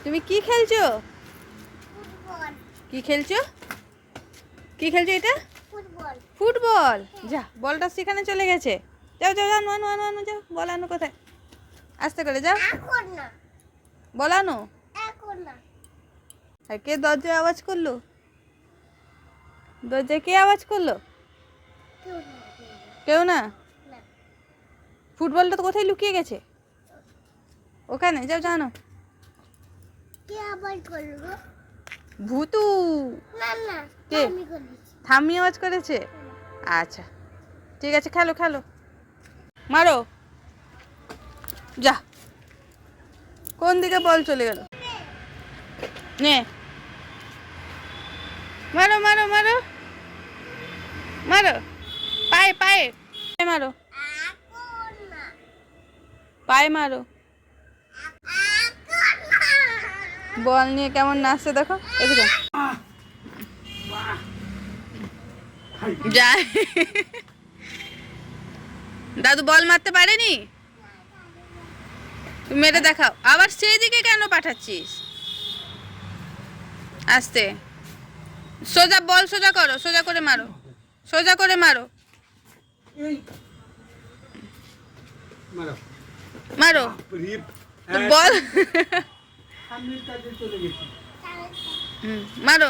তুমি কি খেলছো? কি খেলছো? কি খেলছো এটা? ফুটবল। যা, বলটা সেখানে চলে গেছে। যাও যাও যাও, আনো আনো আনো, যাও। বল আনো কোথায়? আস্তে করে যাও। বল আনো। আর কে দরজায় আওয়াজ করলো? দরজায় কে আওয়াজ করলো? কেউ না। ফুটবলটা তো কোথায় লুকিয়ে গেছে? ওখানে যাও, জানো। ভূতু। কে? ঠাম্মি আওয়াজ করেছে। আচ্ছা, ঠিক আছে, খেলো খেলো। মারো। যা, কোন দিকে বল চলে গেল? নে, মারো মারো মারো মারো। পায়ে পায়ে মারো, পায়ে মারো। বল নিয়ে কেমন নাচছে দেখো, এদিকে যায়। দাদু বল মারতে পারেনি? তুমি মেরে দেখাও। আবার সেই দিকে কেন পাঠাচ্ছিস? আস্তে, সোজা বল, সোজা করো, সোজা করে মারো, সোজা করে মারো। মারো বল। মারো।